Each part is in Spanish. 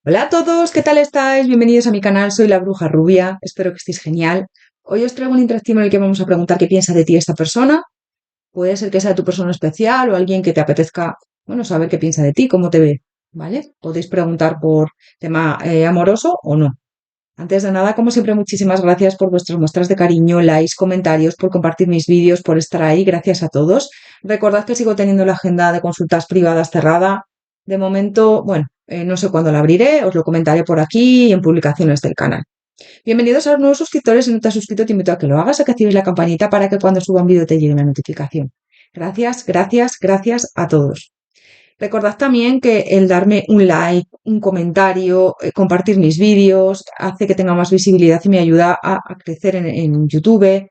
Hola a todos, ¿qué tal estáis? Bienvenidos a mi canal, soy la Bruja Rubia, espero que estéis genial. Hoy os traigo un interactivo en el que vamos a preguntar qué piensa de ti esta persona. Puede ser que sea tu persona especial o alguien que te apetezca, bueno, saber qué piensa de ti, cómo te ve, ¿vale? Podéis preguntar por tema amoroso o no. Antes de nada, como siempre, muchísimas gracias por vuestras muestras de cariño, likes, comentarios, por compartir mis vídeos, por estar ahí. Gracias a todos. Recordad que sigo teniendo la agenda de consultas privadas cerrada. De momento, bueno, no sé cuándo la abriré, os lo comentaré por aquí y en publicaciones del canal. Bienvenidos a los nuevos suscriptores. Si no te has suscrito, te invito a que lo hagas, a que actives la campanita para que cuando suba un vídeo te llegue una notificación. Gracias, gracias, gracias a todos. Recordad también que el darme un like, un comentario, compartir mis vídeos, hace que tenga más visibilidad y me ayuda a crecer en YouTube,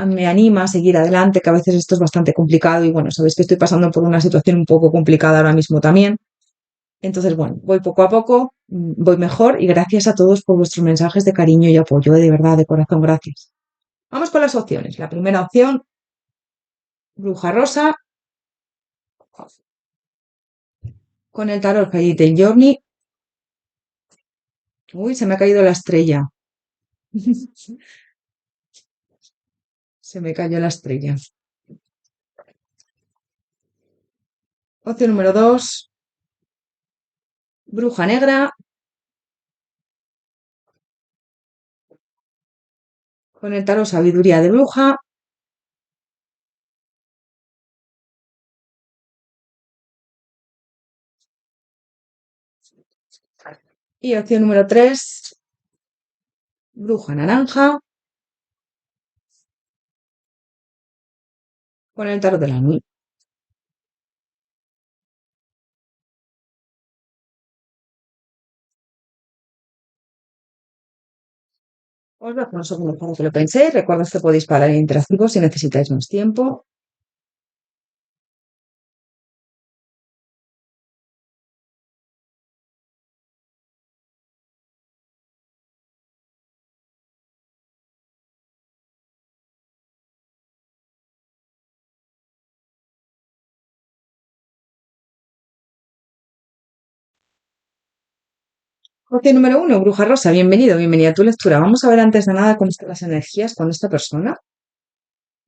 me anima a seguir adelante, que a veces esto es bastante complicado y bueno, sabéis que estoy pasando por una situación un poco complicada ahora mismo también. Entonces, bueno, voy poco a poco, voy mejor y gracias a todos por vuestros mensajes de cariño y apoyo, de verdad, de corazón, gracias. Vamos con las opciones. La primera opción, Bruja Rosa, con el tarot Fairy Tail Journey. Uy, se me ha caído la estrella. Se me cayó la estrella. Opción número 2, Bruja Negra, con el tarot Sabiduría de Bruja. Y opción número 3, Bruja Naranja, con el tarot de la Nui. Os dejo unos segundos para que lo penséis. Recordad que podéis parar el interactivo si necesitáis más tiempo. Opción número 1, Bruja Rosa, bienvenido, bienvenida a tu lectura. Vamos a ver antes de nada cómo están las energías con esta persona.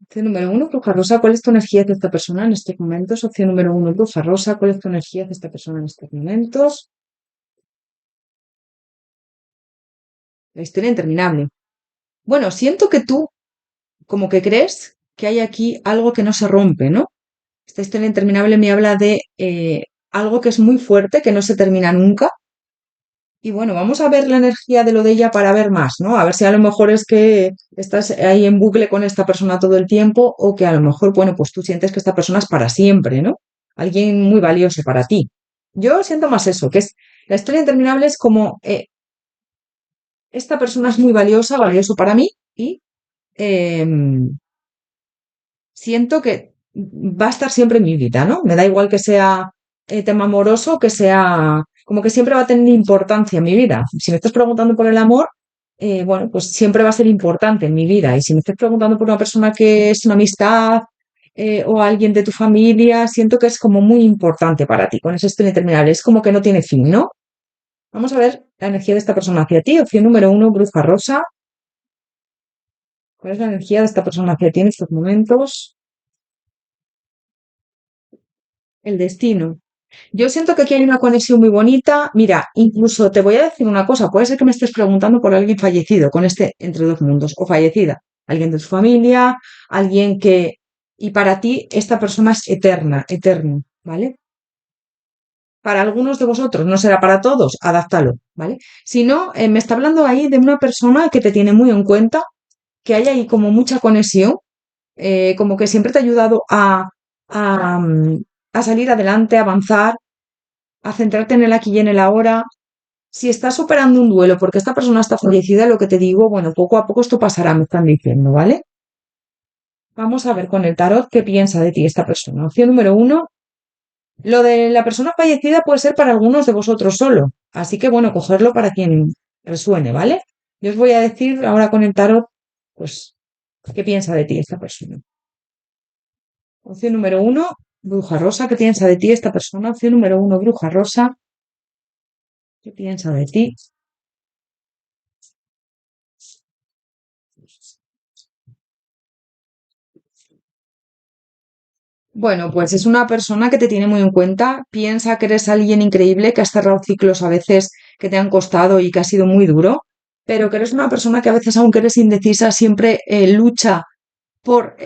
Opción número 1, Bruja Rosa, ¿cuál es tu energía de esta persona en estos momentos? Opción número 1, Bruja Rosa, ¿cuál es tu energía de esta persona en estos momentos? La historia interminable. Bueno, siento que tú como que crees que hay aquí algo que no se rompe, ¿no? Esta historia interminable me habla de algo que es muy fuerte, que no se termina nunca. Y bueno, vamos a ver la energía de lo de ella para ver más, ¿no? A ver si a lo mejor es que estás ahí en bucle con esta persona todo el tiempo o que a lo mejor, bueno, pues tú sientes que esta persona es para siempre, ¿no? Alguien muy valioso para ti. Yo siento más eso, que es la historia interminable es como esta persona es muy valiosa, valioso para mí y em, siento que va a estar siempre en mi vida, ¿no? Me da igual que sea tema amoroso, que sea como que siempre va a tener importancia en mi vida. Si me estás preguntando por el amor, bueno, pues siempre va a ser importante en mi vida. Y si me estás preguntando por una persona que es una amistad o alguien de tu familia, siento que es como muy importante para ti, con ese esto interminable. Es como que no tiene fin, ¿no? Vamos a ver la energía de esta persona hacia ti. Opción número 1, Bruja Rosa. ¿Cuál es la energía de esta persona hacia ti en estos momentos? El destino. Yo siento que aquí hay una conexión muy bonita. Mira, incluso te voy a decir una cosa, puede ser que me estés preguntando por alguien fallecido con este entre dos mundos o fallecida, alguien de tu familia, alguien que... Y para ti esta persona es eterna, eterno, ¿vale? Para algunos de vosotros, no será para todos, adáptalo, ¿vale? Si no, me está hablando ahí de una persona que te tiene muy en cuenta, que hay ahí como mucha conexión, como que siempre te ha ayudado a salir adelante, a avanzar, a centrarte en el aquí y en el ahora. Si estás superando un duelo porque esta persona está fallecida, lo que te digo, bueno, poco a poco esto pasará, me están diciendo, ¿vale? Vamos a ver con el tarot qué piensa de ti esta persona. Opción número 1, lo de la persona fallecida puede ser para algunos de vosotros solo, así que bueno, cogerlo para quien resuene, ¿vale? Yo os voy a decir ahora con el tarot, pues, qué piensa de ti esta persona. Opción número 1, Bruja Rosa, ¿qué piensa de ti esta persona? Opción número 1, Bruja Rosa. ¿Qué piensa de ti? Bueno, pues es una persona que te tiene muy en cuenta, piensa que eres alguien increíble, que has cerrado ciclos a veces que te han costado y que ha sido muy duro, pero que eres una persona que a veces, aunque eres indecisa, siempre lucha por,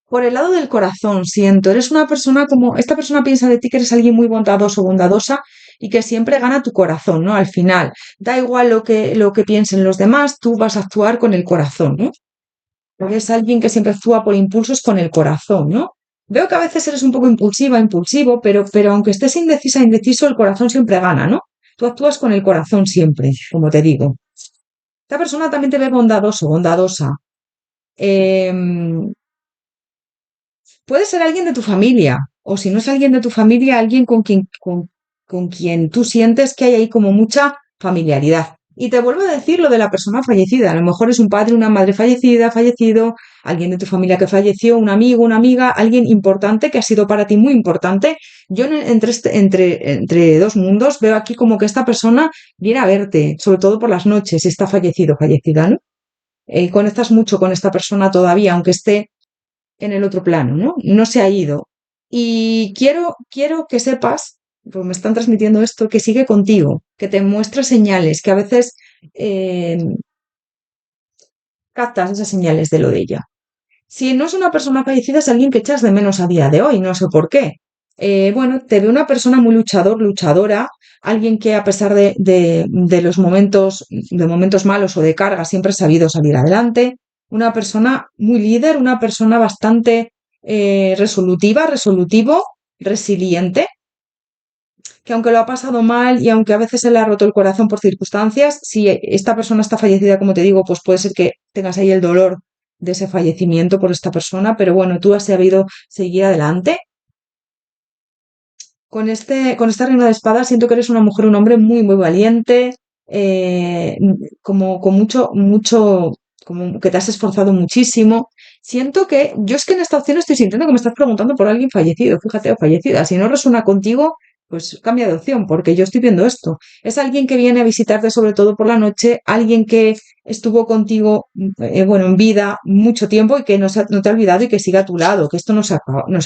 por el lado del corazón, siento. Eres una persona como, esta persona piensa de ti que eres alguien muy bondadoso, bondadosa y que siempre gana tu corazón, ¿no? Al final, da igual lo que piensen los demás, tú vas a actuar con el corazón, ¿no? Eres alguien que siempre actúa por impulsos con el corazón, ¿no? Veo que a veces eres un poco impulsiva, impulsivo, pero aunque estés indecisa, indeciso, el corazón siempre gana, ¿no? Tú actúas con el corazón siempre, como te digo. Esta persona también te ve bondadoso, bondadosa. Em, Puede ser alguien de tu familia, o si no es alguien de tu familia, alguien con quien tú sientes que hay ahí como mucha familiaridad. Y te vuelvo a decir lo de la persona fallecida. A lo mejor es un padre, una madre fallecida, fallecido, alguien de tu familia que falleció, un amigo, una amiga, alguien importante que ha sido para ti muy importante. Yo entre dos mundos veo aquí como que esta persona viene a verte, sobre todo por las noches, si está fallecido, fallecida, ¿no? Conectas mucho con esta persona todavía, aunque esté en el otro plano, ¿no? No se ha ido. Y quiero que sepas, pues me están transmitiendo esto, que sigue contigo, que te muestra señales, que a veces eh, captas esas señales de lo de ella. Si no es una persona fallecida, es alguien que echas de menos a día de hoy, no sé por qué. Bueno, te ve una persona muy luchador, luchadora, alguien que a pesar de los de momentos malos o de carga, siempre ha sabido salir adelante. Una persona muy líder, una persona bastante resolutiva, resolutivo, resiliente, que aunque lo ha pasado mal y aunque a veces se le ha roto el corazón por circunstancias, si esta persona está fallecida, como te digo, pues puede ser que tengas ahí el dolor de ese fallecimiento por esta persona, pero bueno, tú has sabido seguir adelante. Con esta reina de espadas siento que eres una mujer, un hombre muy, muy valiente, como con como que te has esforzado muchísimo. Siento que, yo es que en esta opción estoy sintiendo que me estás preguntando por alguien fallecido, fíjate, o fallecida. Si no resuena contigo, pues cambia de opción, porque yo estoy viendo esto. Es alguien que viene a visitarte sobre todo por la noche, alguien que estuvo contigo, bueno, en vida mucho tiempo y que no te ha olvidado y que siga a tu lado, que esto no se ha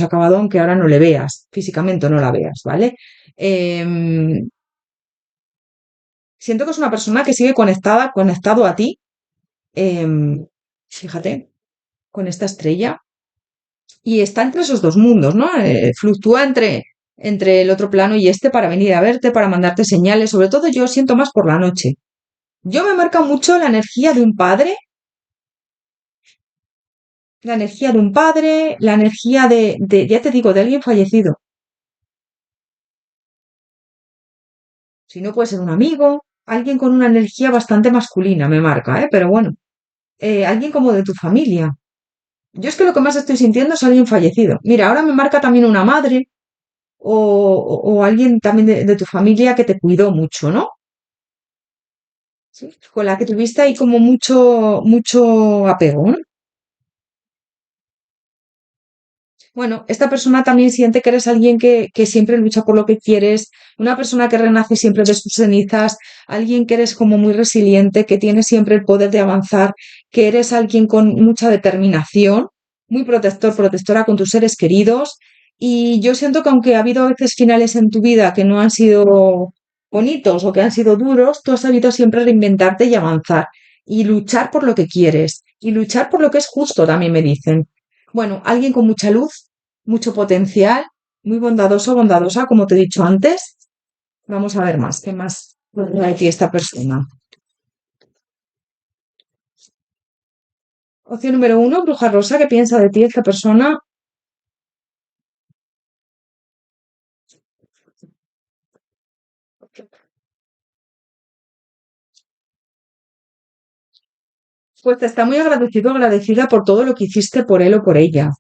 acabado aunque ahora no le veas, físicamente no la veas, ¿vale? Em, Siento que es una persona que sigue conectado a ti, em, fíjate, con esta estrella, y está entre esos dos mundos, ¿no? Fluctúa entre el otro plano y este para venir a verte, para mandarte señales, sobre todo yo siento más por la noche. Yo me marca mucho la energía de un padre, la energía ya te digo, de alguien fallecido. Si no puede ser un amigo, alguien con una energía bastante masculina, me marca, ¿eh? Pero bueno, alguien como de tu familia. Yo es que lo que más estoy sintiendo es alguien fallecido. Mira, ahora me marca también una madre o alguien también de tu familia que te cuidó mucho, ¿no? ¿Sí? Con la que tuviste ahí como mucho apego, ¿no? Bueno, esta persona también siente que eres alguien que siempre lucha por lo que quieres, una persona que renace siempre de sus cenizas, alguien que eres como muy resiliente, que tiene siempre el poder de avanzar, que eres alguien con mucha determinación, muy protector, protectora con tus seres queridos. Y yo siento que aunque ha habido a veces finales en tu vida que no han sido bonitos o que han sido duros, tú has sabido siempre reinventarte y avanzar y luchar por lo que quieres y luchar por lo que es justo, también me dicen. Bueno, alguien con mucha luz, mucho potencial, muy bondadoso, bondadosa, como te he dicho antes. Vamos a ver más. ¿Qué más puede de ti esta persona? Opción número uno, bruja rosa. ¿Qué piensa de ti esta persona? Pues te está muy agradecido, agradecida por todo lo que hiciste por él o por ella.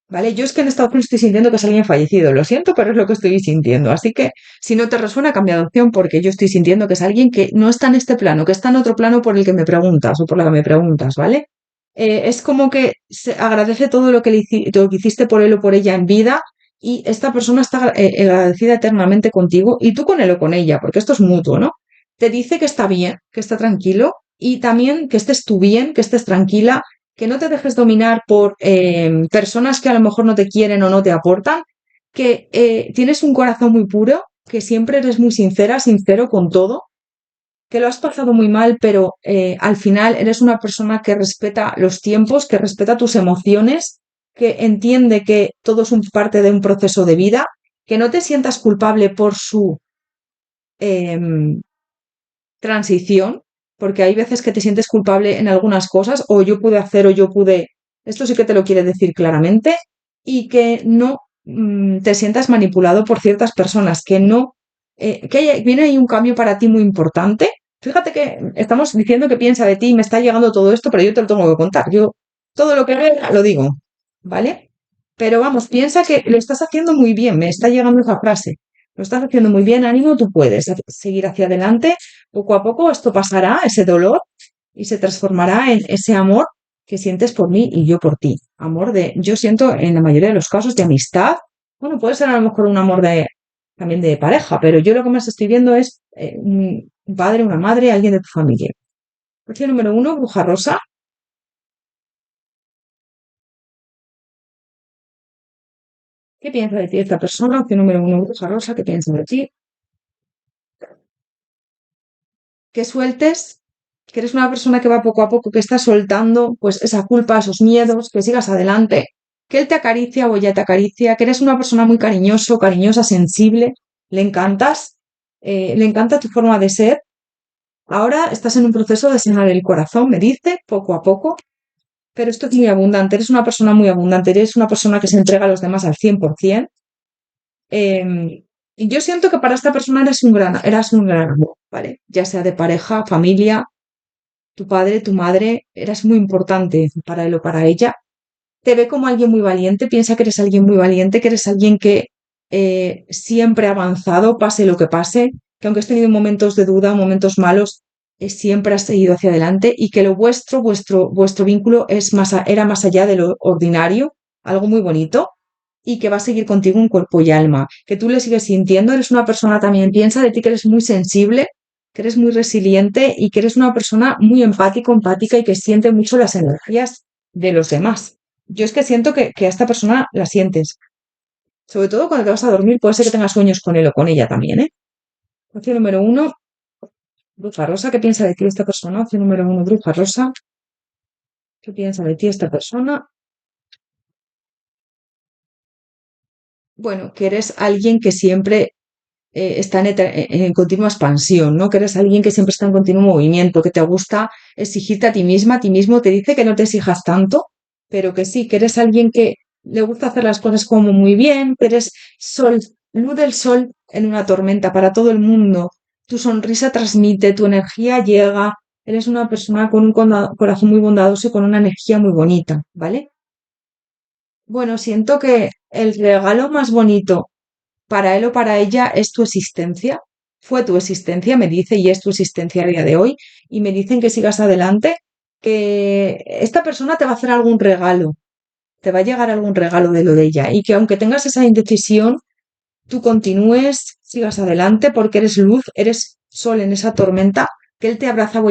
¿Vale? Yo es que en esta opción estoy sintiendo que es alguien fallecido. Lo siento, pero es lo que estoy sintiendo. Así que si no te resuena, cambia de opción porque yo estoy sintiendo que es alguien que no está en este plano, que está en otro plano por el que me preguntas o por la que me preguntas, ¿vale? Es como que se agradece todo lo que hiciste por él o por ella en vida y esta persona está agradecida eternamente contigo y tú con él o con ella, porque esto es mutuo, ¿no? Te dice que está bien, que está tranquilo y también que estés tú bien, que estés tranquila, que no te dejes dominar por personas que a lo mejor no te quieren o no te aportan, que tienes un corazón muy puro, que siempre eres muy sincera, sincero con todo, que lo has pasado muy mal, pero al final eres una persona que respeta los tiempos, que respeta tus emociones, que entiende que todo es parte de un proceso de vida, que no te sientas culpable por su em, transición, porque hay veces que te sientes culpable en algunas cosas, o yo pude hacer o yo pude, esto sí que te lo quiere decir claramente, y que no te sientas manipulado por ciertas personas, que no, viene ahí un cambio para ti muy importante. Fíjate que estamos diciendo que piensa de ti, me está llegando todo esto, pero yo te lo tengo que contar. Yo todo lo que veo lo digo, ¿vale? Pero vamos, piensa que lo estás haciendo muy bien, me está llegando esa frase. Lo estás haciendo muy bien, ánimo, tú puedes seguir hacia adelante. Poco a poco esto pasará, ese dolor, y se transformará en ese amor que sientes por mí y yo por ti. Amor de, yo siento en la mayoría de los casos de amistad. Bueno, puede ser a lo mejor un amor de también de pareja, pero yo lo que más estoy viendo es un padre, una madre, alguien de tu familia. Opción número uno, bruja rosa. ¿Qué piensa de ti esta persona? Opción número uno, bruja rosa. ¿Qué piensa de ti? Que sueltes, que eres una persona que va poco a poco, que está soltando pues esa culpa, esos miedos, que sigas adelante, que él te acaricia o ella te acaricia, que eres una persona muy cariñoso, cariñosa, sensible, le encantas, le encanta tu forma de ser. Ahora estás en un proceso de sanar el corazón, me dice, poco a poco, pero esto es muy abundante, eres una persona muy abundante, eres una persona que se entrega a los demás al 100%. Y yo siento que para esta persona eras un gran amor, ¿vale? Ya sea de pareja, familia, tu padre, tu madre, eras muy importante para él o para ella. Te ve como alguien muy valiente, piensa que eres alguien muy valiente, que eres alguien que siempre ha avanzado, pase lo que pase, que aunque has tenido momentos de duda, momentos malos, siempre has seguido hacia adelante y que lo vuestro vínculo era más allá de lo ordinario, algo muy bonito y que va a seguir contigo en cuerpo y alma, que tú le sigues sintiendo, eres una persona también, piensa de ti que eres muy sensible, que eres muy resiliente y que eres una persona muy empática y que siente mucho las energías de los demás. Yo es que siento que a esta persona la sientes. Sobre todo cuando te vas a dormir, puede ser que tengas sueños con él o con ella también, ¿eh? Opción número uno, bruja rosa. ¿Qué piensa de ti esta persona? Opción número uno, bruja rosa. ¿Qué piensa de ti esta persona? Bueno, que eres alguien que siempre está en continua expansión, ¿no? Que eres alguien que siempre está en continuo movimiento, que te gusta exigirte a ti misma, a ti mismo, te dice que no te exijas tanto, pero que sí, que eres alguien que le gusta hacer las cosas como muy bien, que eres sol, luz del sol en una tormenta para todo el mundo. Tu sonrisa transmite, tu energía llega, eres una persona con un corazón muy bondadoso y con una energía muy bonita, ¿vale? Bueno, siento que el regalo más bonito para él o para ella es tu existencia. Fue tu existencia, me dice, y es tu existencia a día de hoy. Y me dicen que sigas adelante, que esta persona te va a hacer algún regalo, te va a llegar algún regalo de lo de ella. Y que aunque tengas esa indecisión, tú continúes, sigas adelante, porque eres luz, eres sol en esa tormenta, que él te abraza,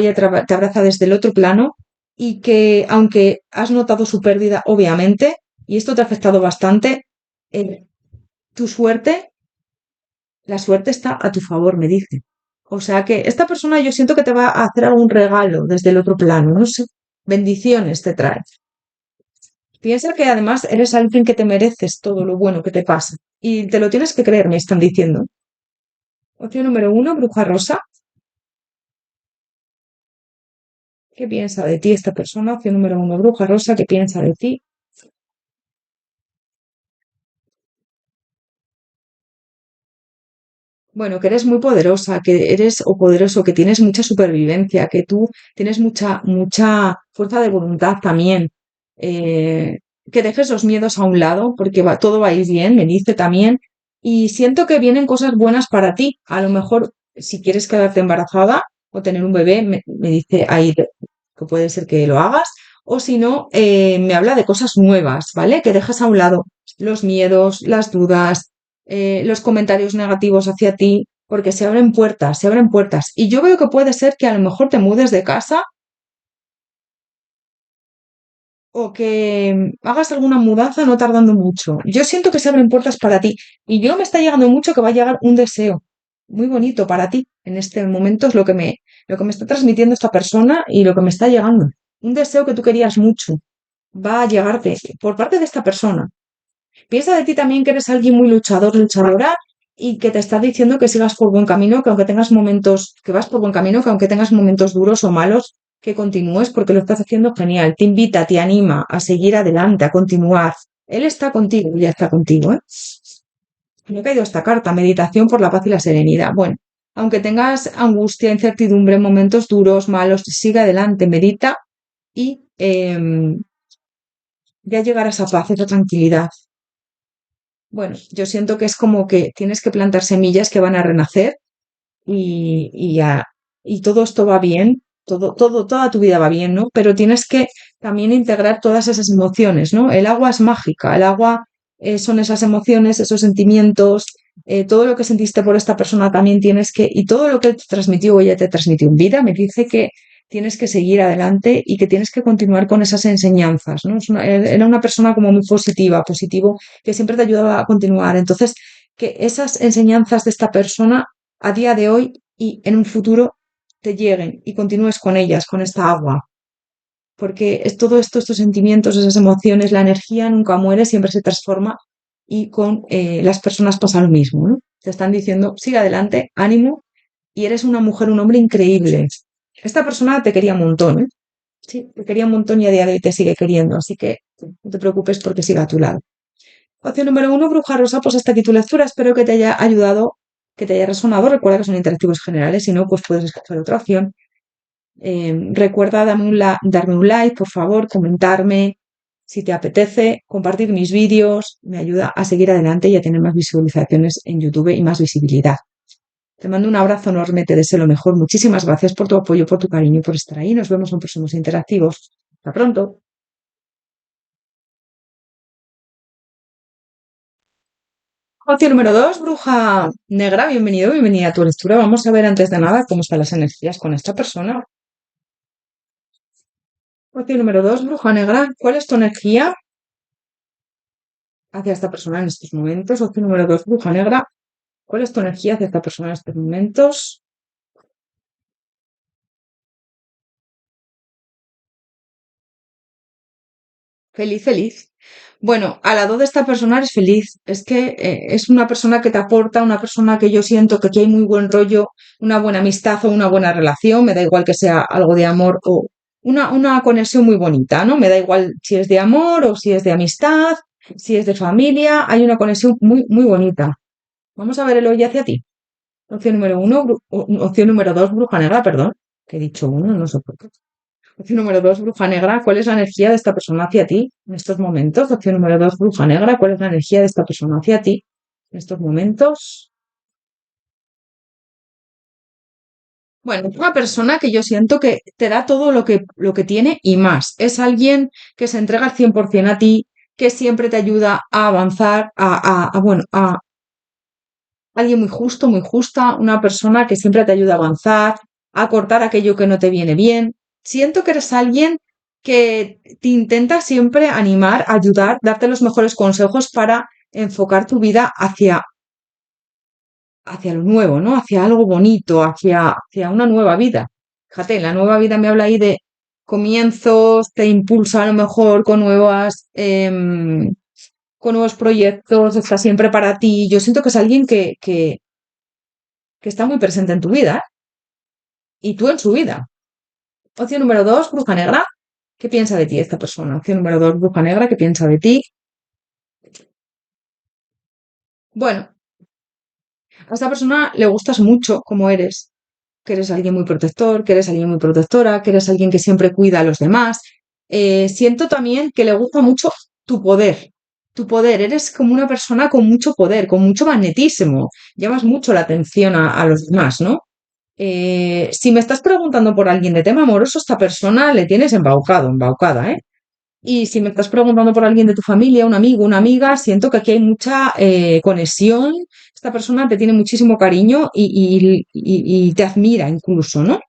te abraza desde el otro plano. Y que aunque has notado su pérdida, obviamente, y esto te ha afectado bastante, tu suerte la suerte está a tu favor, me dice. O sea que esta persona yo siento que te va a hacer algún regalo desde el otro plano, no sé. Bendiciones te trae. Piensa que además eres alguien que te mereces todo lo bueno que te pasa. Y te lo tienes que creer, me están diciendo. Opción número uno, bruja rosa. ¿Qué piensa de ti esta persona? Opción número uno, bruja rosa. ¿Qué piensa de ti? Bueno, que eres muy poderosa, que eres o poderoso, que tienes mucha supervivencia, que tú tienes mucha fuerza de voluntad también. Eh, que dejes los miedos a un lado, porque todo va a ir bien, me dice también. Y siento que vienen cosas buenas para ti. A lo mejor, si quieres quedarte embarazada o tener un bebé, me dice ahí que puede ser que lo hagas. O si no, me habla de cosas nuevas, ¿vale? Que dejas a un lado los miedos, las dudas, los comentarios negativos hacia ti, porque se abren puertas, se abren puertas. Y yo veo que puede ser que a lo mejor te mudes de casa o que hagas alguna mudanza no tardando mucho. Yo siento que se abren puertas para ti y yo me está llegando mucho que va a llegar un deseo muy bonito para ti. En este momento es lo que me está transmitiendo esta persona y lo que me está llegando. Un deseo que tú querías mucho va a llegarte por parte de esta persona. Piensa de ti también que eres alguien muy luchador, luchadora y que te está diciendo que sigas por buen camino, que aunque tengas momentos, que vas por buen camino, que aunque tengas momentos duros o malos, que continúes porque lo estás haciendo genial. Te invita, te anima a seguir adelante, a continuar. Él está contigo, ya está contigo, ¿eh? Me ha caído esta carta, meditación por la paz y la serenidad. Bueno, aunque tengas angustia, incertidumbre, momentos duros, malos, sigue adelante, medita y ya llegará esa paz, esa tranquilidad. Bueno, yo siento que es como que tienes que plantar semillas que van a renacer y y todo esto va bien, toda tu vida va bien, ¿no? Pero tienes que también integrar todas esas emociones, ¿no? El agua es mágica, el agua son esas emociones, esos sentimientos, todo lo que sentiste por esta persona también tienes que, y todo lo que él te transmitió o ella te transmitió en vida, me dice que tienes que seguir adelante y que tienes que continuar con esas enseñanzas, ¿no? Era una persona como muy positiva, positivo, que siempre te ayudaba a continuar. Entonces, que esas enseñanzas de esta persona a día de hoy y en un futuro te lleguen y continúes con ellas, con esta agua. Porque es todo esto, estos sentimientos, esas emociones, la energía nunca muere, siempre se transforma y con las personas pasa lo mismo, ¿no? Te están diciendo, sigue adelante, ánimo y eres una mujer, un hombre increíble. Esta persona te quería un montón, ¿eh? Sí, te quería un montón y a día de hoy te sigue queriendo, así que no te preocupes porque siga a tu lado. Opción número uno, Bruja Rosa, pues hasta aquí tu lectura. Espero que te haya ayudado, que te haya resonado. Recuerda que son interactivos generales, si no, pues puedes escoger otra opción. Recuerda darme un like, por favor, comentarme si te apetece, compartir mis vídeos, me ayuda a seguir adelante y a tener más visualizaciones en YouTube y más visibilidad. Te mando un abrazo enorme, te deseo lo mejor. Muchísimas gracias por tu apoyo, por tu cariño y por estar ahí. Nos vemos en próximos interactivos. Hasta pronto. Opción número dos, bruja negra, bienvenido, bienvenida a tu lectura. Vamos a ver antes de nada cómo están las energías con esta persona. Opción número dos, bruja negra, ¿cuál es tu energía hacia esta persona en estos momentos? Opción número dos, bruja negra, ¿cuál es tu energía hacia esta persona en estos momentos? Feliz, feliz. Bueno, al lado de esta persona eres feliz. Es que es una persona que te aporta, una persona que yo siento que aquí hay muy buen rollo, una buena amistad o una buena relación. Me da igual que sea algo de amor o una conexión muy bonita, ¿no? Me da igual si es de amor o si es de amistad, si es de familia. Hay una conexión muy, muy bonita. Vamos a ver el hoy hacia ti. Opción número uno, opción número dos, bruja negra, perdón. Que he dicho uno, no sé por qué. Opción número dos, bruja negra. ¿Cuál es la energía de esta persona hacia ti en estos momentos? Opción número dos, bruja negra. ¿Cuál es la energía de esta persona hacia ti en estos momentos? Bueno, es una persona que yo siento que te da todo lo que tiene y más. Es alguien que se entrega al 100% a ti, que siempre te ayuda a avanzar, bueno, a alguien muy justo, muy justa, una persona que siempre te ayuda a avanzar, a cortar aquello que no te viene bien. Siento que eres alguien que te intenta siempre animar, ayudar, darte los mejores consejos para enfocar tu vida hacia lo nuevo, ¿no? Hacia algo bonito, hacia una nueva vida. Fíjate, la nueva vida me habla ahí de comienzos, te impulsa a lo mejor con nuevos proyectos, está siempre para ti. Yo siento que es alguien que está muy presente en tu vida, ¿eh? Y tú en su vida. Opción número dos, bruja negra. ¿Qué piensa de ti esta persona? Opción número dos, bruja negra. ¿Qué piensa de ti? Bueno, a esta persona le gustas mucho como eres, que eres alguien muy protector, que eres alguien muy protectora, que eres alguien que siempre cuida a los demás. Siento también que le gusta mucho tu poder. Tu poder, eres como una persona con mucho poder, con mucho magnetismo. Llamas mucho la atención a los demás, ¿no? Si me estás preguntando por alguien de tema amoroso, esta persona le tienes embaucado, embaucada, ¿eh? Y si me estás preguntando por alguien de tu familia, un amigo, una amiga, siento que aquí hay mucha conexión. Esta persona te tiene muchísimo cariño y te admira incluso, ¿no?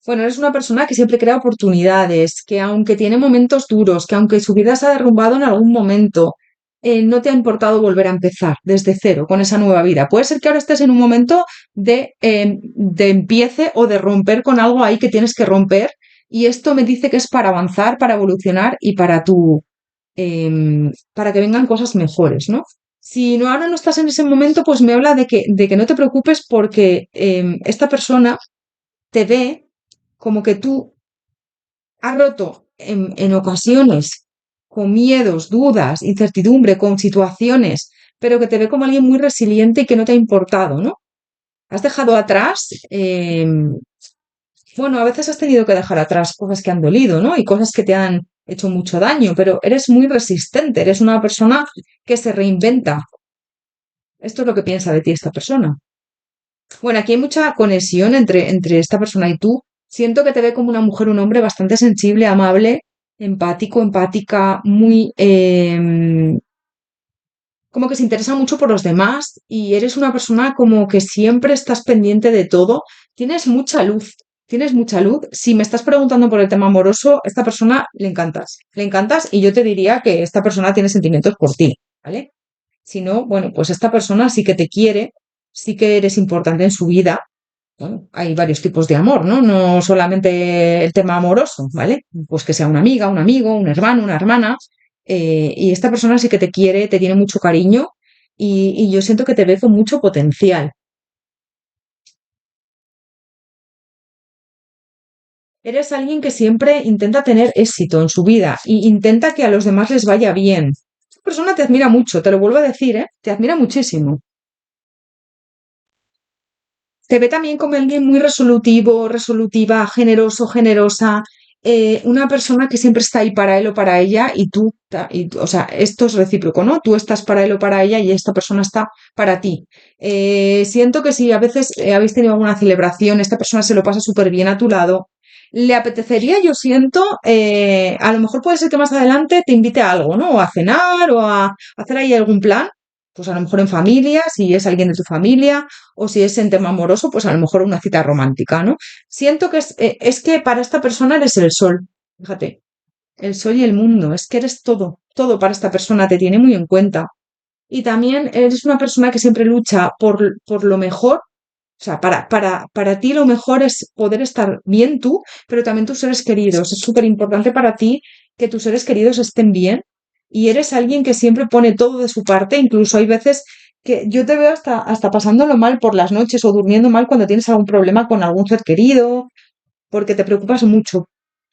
Bueno, eres una persona que siempre crea oportunidades, que aunque tiene momentos duros, que aunque su vida se ha derrumbado en algún momento, no te ha importado volver a empezar desde cero con esa nueva vida. Puede ser que ahora estés en un momento de empiece o de romper con algo ahí que tienes que romper y esto me dice que es para avanzar, para evolucionar y para que vengan cosas mejores, ¿no? Si no, ahora no estás en ese momento, pues me habla de que no te preocupes porque esta persona te ve como que tú has roto en ocasiones con miedos, dudas, incertidumbre, con situaciones, pero que te ve como alguien muy resiliente y que no te ha importado, ¿no? Has dejado atrás, bueno, a veces has tenido que dejar atrás cosas que han dolido, ¿no? Y cosas que te han hecho mucho daño, pero eres muy resistente, eres una persona que se reinventa. Esto es lo que piensa de ti esta persona. Bueno, aquí hay mucha conexión entre esta persona y tú. Siento que te ve como una mujer, un hombre bastante sensible, amable, empático, empática, muy, como que se interesa mucho por los demás y eres una persona como que siempre estás pendiente de todo. Tienes mucha luz, tienes mucha luz. Si me estás preguntando por el tema amoroso, esta persona le encantas y yo te diría que esta persona tiene sentimientos por ti, ¿vale? Si no, bueno, pues esta persona sí que te quiere, sí que eres importante en su vida. Bueno, hay varios tipos de amor, ¿no? No solamente el tema amoroso, ¿vale? Pues que sea una amiga, un amigo, un hermano, una hermana. Y esta persona sí que te quiere, te tiene mucho cariño y yo siento que te ve con mucho potencial. Eres alguien que siempre intenta tener éxito en su vida e intenta que a los demás les vaya bien. Esta persona te admira mucho, te lo vuelvo a decir, ¿eh? Te admira muchísimo. Te ve también como alguien muy resolutivo, resolutiva, generoso, generosa, una persona que siempre está ahí para él o para ella y tú, o sea, esto es recíproco, ¿no? Tú estás para él o para ella y esta persona está para ti. Siento que si a veces habéis tenido alguna celebración, esta persona se lo pasa súper bien a tu lado. Le apetecería, yo siento, a lo mejor puede ser que más adelante te invite a algo, ¿no? O a cenar o a hacer ahí algún plan, pues a lo mejor en familia, si es alguien de tu familia, o si es en tema amoroso, pues a lo mejor una cita romántica, ¿no? Siento que es que para esta persona eres el sol, fíjate, el sol y el mundo, es que eres todo, todo para esta persona, te tiene muy en cuenta. Y también eres una persona que siempre lucha por lo mejor, o sea, para ti lo mejor es poder estar bien tú, pero también tus seres queridos. Es súper importante para ti que tus seres queridos estén bien y eres alguien que siempre pone todo de su parte. Incluso hay veces que yo te veo hasta pasándolo mal por las noches o durmiendo mal cuando tienes algún problema con algún ser querido, porque te preocupas mucho.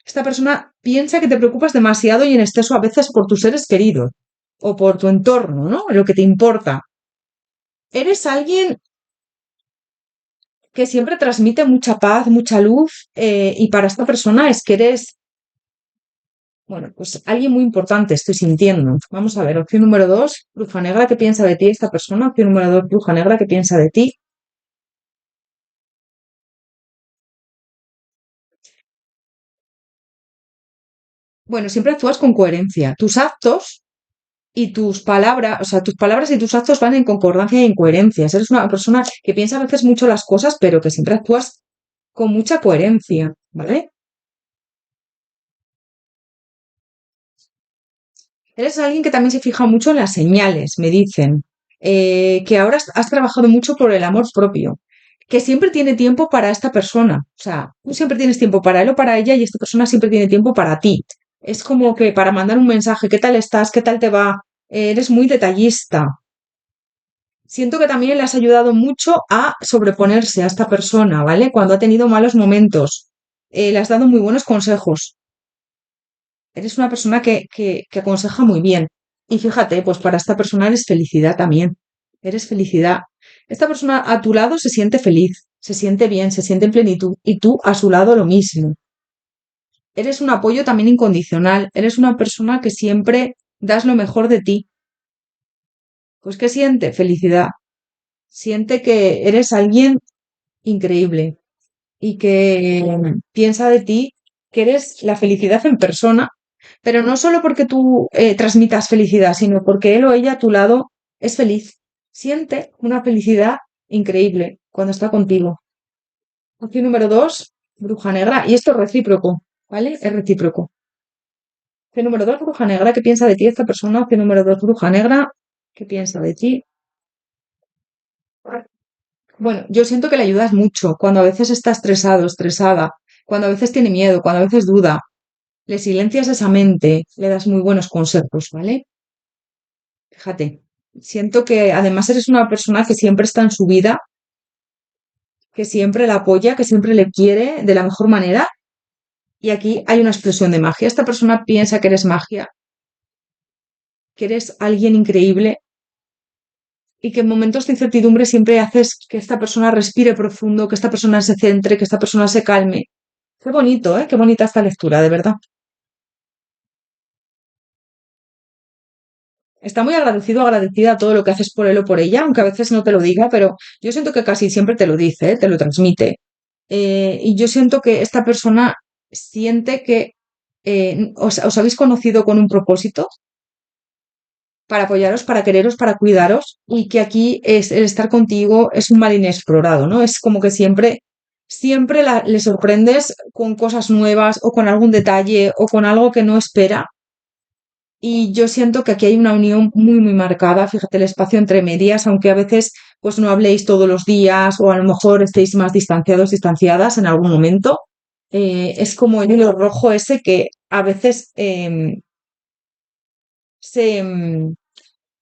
Esta persona piensa que te preocupas demasiado y en exceso a veces por tus seres queridos o por tu entorno, ¿no? Lo que te importa. Eres alguien que siempre transmite mucha paz, mucha luz, y para esta persona es que eres, bueno, pues alguien muy importante, estoy sintiendo. Vamos a ver, opción número dos, bruja negra, ¿qué piensa de ti esta persona? Opción número dos, bruja negra, ¿qué piensa de ti? Bueno, siempre actúas con coherencia. Tus actos y tus palabras, o sea, tus palabras y tus actos van en concordancia y en coherencia. Eres una persona que piensa a veces mucho las cosas, pero que siempre actúas con mucha coherencia, ¿vale? Eres alguien que también se fija mucho en las señales, me dicen. Que ahora has trabajado mucho por el amor propio, que siempre tiene tiempo para esta persona. O sea, tú siempre tienes tiempo para él o para ella y esta persona siempre tiene tiempo para ti. Es como que para mandar un mensaje, ¿qué tal estás? ¿Qué tal te va? Eres muy detallista. Siento que también le has ayudado mucho a sobreponerse a esta persona, ¿vale? Cuando ha tenido malos momentos. Le has dado muy buenos consejos. Eres una persona que aconseja muy bien. Y fíjate, pues para esta persona eres felicidad también. Eres felicidad. Esta persona a tu lado se siente feliz, se siente bien, se siente en plenitud. Y tú a su lado lo mismo. Eres un apoyo también incondicional. Eres una persona que siempre das lo mejor de ti. Pues ¿qué siente? Felicidad. Siente que eres alguien increíble y que piensa de ti que eres la felicidad en persona pero no solo porque tú transmitas felicidad, sino porque él o ella a tu lado es feliz. Siente una felicidad increíble cuando está contigo. Opción número dos, bruja negra, y esto es recíproco, ¿vale? Es recíproco. Opción número dos, bruja negra, ¿qué piensa de ti esta persona? Opción número dos, bruja negra, ¿qué piensa de ti? Bueno, yo siento que le ayudas mucho cuando a veces está estresado, estresada, cuando a veces tiene miedo, cuando a veces duda. Le silencias esa mente, le das muy buenos consejos, ¿vale? Fíjate, siento que además eres una persona que siempre está en su vida, que siempre la apoya, que siempre le quiere de la mejor manera. Y aquí hay una explosión de magia. Esta persona piensa que eres magia, que eres alguien increíble y que en momentos de incertidumbre siempre haces que esta persona respire profundo, que esta persona se centre, que esta persona se calme. Qué bonito, ¿eh? Qué bonita esta lectura, de verdad. Está muy agradecido, agradecida a todo lo que haces por él o por ella, aunque a veces no te lo diga, pero yo siento que casi siempre te lo dice, ¿eh? Te lo transmite. Y yo siento que esta persona siente que os habéis conocido con un propósito para apoyaros, para quereros, para cuidaros, y que aquí es el estar contigo es un mal inexplorado, ¿no? Es como que siempre le sorprendes con cosas nuevas o con algún detalle o con algo que no espera. Y yo siento que aquí hay una unión muy, muy marcada. Fíjate el espacio entre medias, aunque a veces pues no habléis todos los días o a lo mejor estéis más distanciados, distanciadas en algún momento. Es como el hilo rojo ese que a veces se,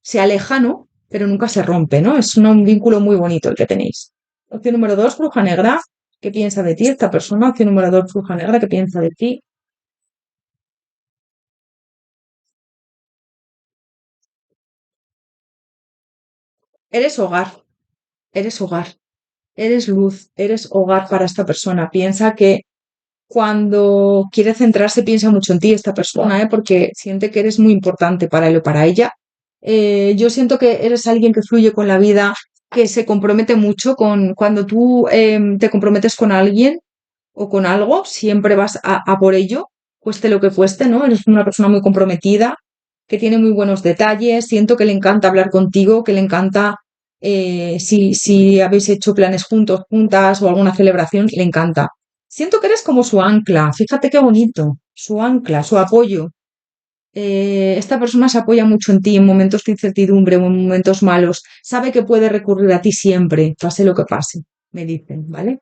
se aleja, ¿no? Pero nunca se rompe, ¿no? Es un vínculo muy bonito el que tenéis. Opción número dos, bruja negra. ¿Qué piensa de ti esta persona? Opción número dos, bruja negra. ¿Qué piensa de ti? Eres hogar, eres hogar, eres luz, eres hogar para esta persona. Piensa que cuando quiere centrarse, piensa mucho en ti esta persona, ¿eh? Porque siente que eres muy importante para él o para ella. Yo siento que eres alguien que fluye con la vida, que se compromete mucho con cuando tú te comprometes con alguien o con algo, siempre vas a por ello, cueste lo que cueste, ¿no? Eres una persona muy comprometida, que tiene muy buenos detalles, siento que le encanta hablar contigo, que le encanta, si habéis hecho planes juntos, juntas o alguna celebración, le encanta. Siento que eres como su ancla, fíjate qué bonito, su ancla, su apoyo. Esta persona se apoya mucho en ti en momentos de incertidumbre o en momentos malos, sabe que puede recurrir a ti siempre, pase lo que pase, me dicen, ¿vale?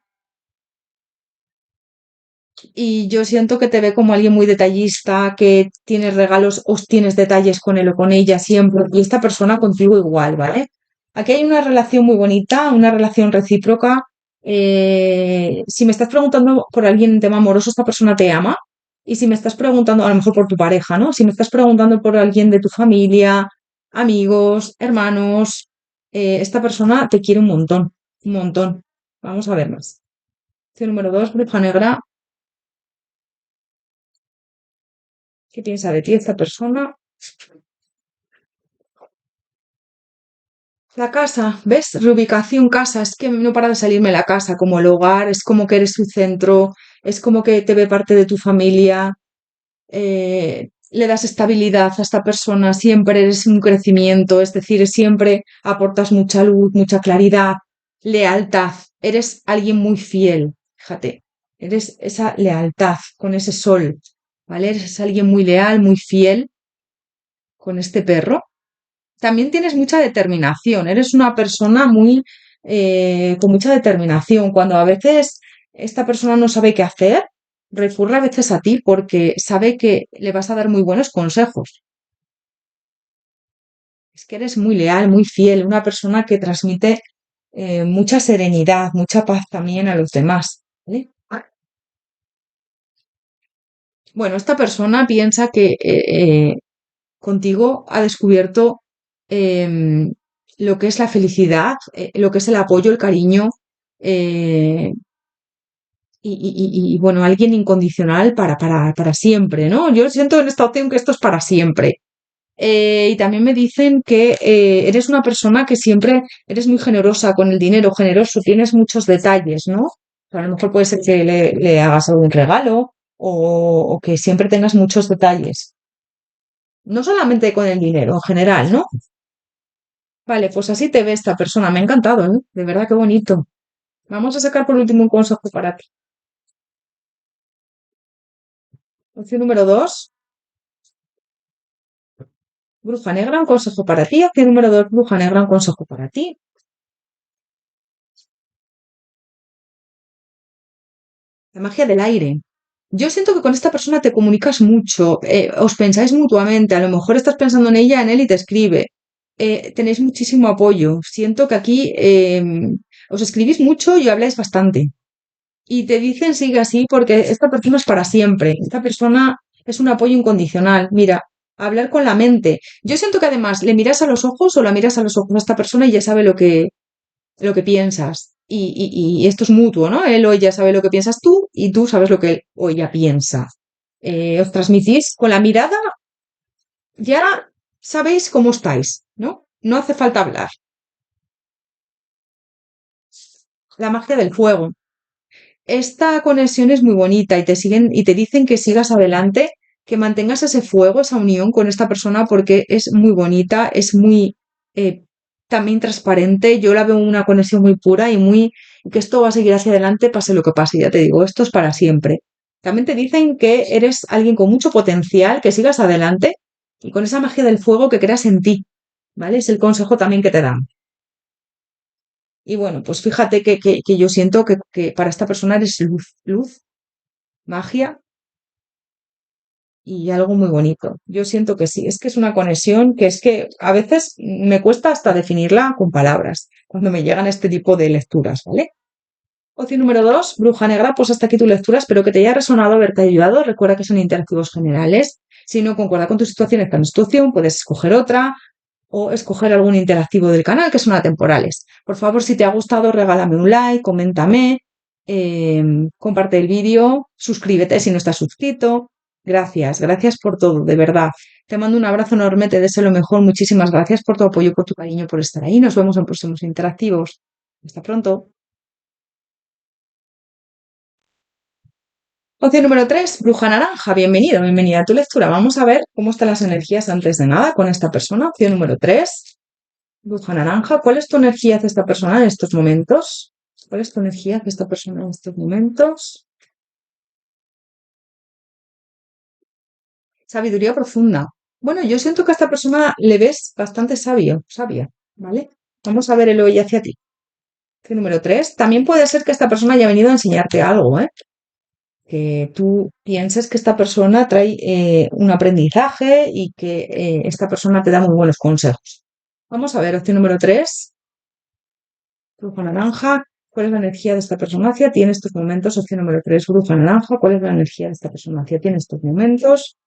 Y yo siento que te ve como alguien muy detallista, que tienes regalos o tienes detalles con él o con ella siempre, y esta persona contigo igual, ¿vale? Aquí hay una relación muy bonita, una relación recíproca. Si me estás preguntando por alguien en tema amoroso, esta persona te ama. Y si me estás preguntando, a lo mejor por tu pareja, ¿no? Si me estás preguntando por alguien de tu familia, amigos, hermanos, esta persona te quiere un montón, un montón. Vamos a ver más. Opción número dos, bruja negra. ¿Qué piensa de ti esta persona? La casa, ¿ves? Reubicación casa, es que no para de salirme la casa, como el hogar, es como que eres su centro, es como que te ve parte de tu familia, le das estabilidad a esta persona, siempre eres un crecimiento, es decir, siempre aportas mucha luz, mucha claridad, lealtad, eres alguien muy fiel, fíjate, eres esa lealtad con ese sol, ¿vale? Eres alguien muy leal, muy fiel con este perro. También tienes mucha determinación, eres una persona muy con mucha determinación. Cuando a veces esta persona no sabe qué hacer, recurre a veces a ti porque sabe que le vas a dar muy buenos consejos. Es que eres muy leal, muy fiel, una persona que transmite mucha serenidad, mucha paz también a los demás. ¿Vale? Bueno, esta persona piensa que contigo ha descubierto em, lo que es la felicidad, lo que es el apoyo, el cariño eh, bueno, alguien incondicional para siempre, ¿no? Yo siento en esta opción que esto es para siempre. Y también me dicen que eres una persona que siempre eres muy generosa con el dinero, generoso, tienes muchos detalles, ¿no? A lo mejor puede ser que le hagas algún regalo o que siempre tengas muchos detalles. No solamente con el dinero, en general, ¿no? Vale, pues así te ve esta persona. Me ha encantado, ¿eh? De verdad, qué bonito. Vamos a sacar por último un consejo para ti. Opción número 2, bruja negra, un consejo para ti. Opción número 2, bruja negra, un consejo para ti. La magia del aire. Yo siento que con esta persona te comunicas mucho, os pensáis mutuamente, a lo mejor estás pensando en ella, en él y te escribe. Tenéis muchísimo apoyo. Siento que aquí os escribís mucho y habláis bastante. Y te dicen sigue así porque esta persona es para siempre. Esta persona es un apoyo incondicional. Mira, hablar con la mente. Yo siento que además le miras a los ojos o la miras a los ojos a esta persona y ya sabe lo que piensas. Y esto es mutuo, ¿no? Él o ella sabe lo que piensas tú y tú sabes lo que él o ella piensa. Os transmitís con la mirada, ya sabéis cómo estáis, ¿no? No hace falta hablar. La magia del fuego. Esta conexión es muy bonita y te siguen y te dicen que sigas adelante, que mantengas ese fuego, esa unión con esta persona porque es muy bonita, es muy eh, también transparente. Yo la veo una conexión muy pura y muy que esto va a seguir hacia adelante, pase lo que pase. Ya te digo, esto es para siempre. También te dicen que eres alguien con mucho potencial, que sigas adelante y con esa magia del fuego que creas en ti, ¿vale? Es el consejo también que te dan. Y bueno, pues fíjate que yo siento que para esta persona eres luz, luz, magia y algo muy bonito. Yo siento que sí, es que es una conexión que es que a veces me cuesta hasta definirla con palabras cuando me llegan este tipo de lecturas, ¿vale? Opción número 2, bruja negra, pues hasta aquí tu lectura, espero que te haya resonado, haberte ayudado. Recuerda que son interactivos generales. Si no concuerda con tu situación, esta no es tu opción, puedes escoger otra o escoger algún interactivo del canal que son atemporales. Por favor, si te ha gustado, regálame un like, coméntame, comparte el vídeo, suscríbete si no estás suscrito. Gracias, gracias por todo, de verdad. Te mando un abrazo enorme, te deseo lo mejor. Muchísimas gracias por tu apoyo, por tu cariño, por estar ahí. Nos vemos en próximos interactivos. Hasta pronto. Opción número 3, bruja naranja. Bienvenido, bienvenida a tu lectura. Vamos a ver cómo están las energías antes de nada con esta persona. Opción número 3, bruja naranja. ¿Cuál es tu energía hacia esta persona en estos momentos? ¿Cuál es tu energía hacia esta persona en estos momentos? Sabiduría profunda. Bueno, yo siento que a esta persona le ves bastante sabio, sabia, ¿vale? Vamos a ver el hoy hacia ti. Opción número 3. También puede ser que esta persona haya venido a enseñarte algo, ¿eh? Que tú pienses que esta persona trae un aprendizaje y que esta persona te da muy buenos consejos. Vamos a ver, opción número 3, bruja naranja. ¿Cuál es la energía de esta persona hacia ti en estos momentos? Opción número 3, bruja naranja. ¿Cuál es la energía de esta persona hacia ti en estos momentos?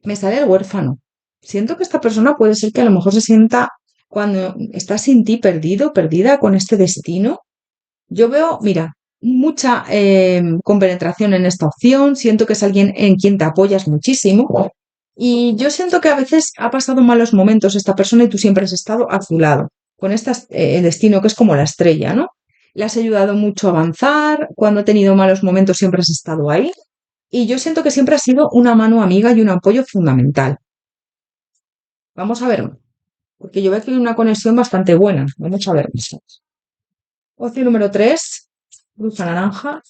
Me sale el huérfano. Siento que esta persona puede ser que a lo mejor se sienta cuando está sin ti perdido, perdida con este destino. Yo veo, mira, mucha compenetración en esta opción, siento que es alguien en quien te apoyas muchísimo y yo siento que a veces ha pasado malos momentos esta persona y tú siempre has estado a su lado, con este destino que es como la estrella, ¿no? Le has ayudado mucho a avanzar, cuando ha tenido malos momentos siempre has estado ahí y yo siento que siempre ha sido una mano amiga y un apoyo fundamental. Vamos a ver, porque yo veo que hay una conexión bastante buena. Vamos a ver. Opción número 3, bruja naranja.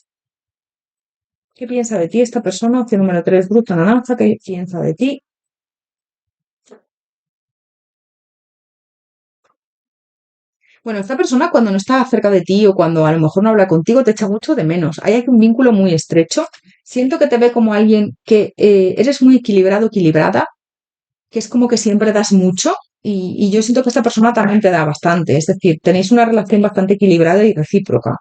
¿Qué piensa de ti esta persona? Opción número 3, bruja naranja. ¿Qué piensa de ti? Bueno, esta persona cuando no está cerca de ti o cuando a lo mejor no habla contigo te echa mucho de menos. Hay aquí un vínculo muy estrecho. Siento que te ve como alguien que eres muy equilibrado, equilibrada, que es como que siempre das mucho y yo siento que esta persona también te da bastante. Es decir, tenéis una relación bastante equilibrada y recíproca.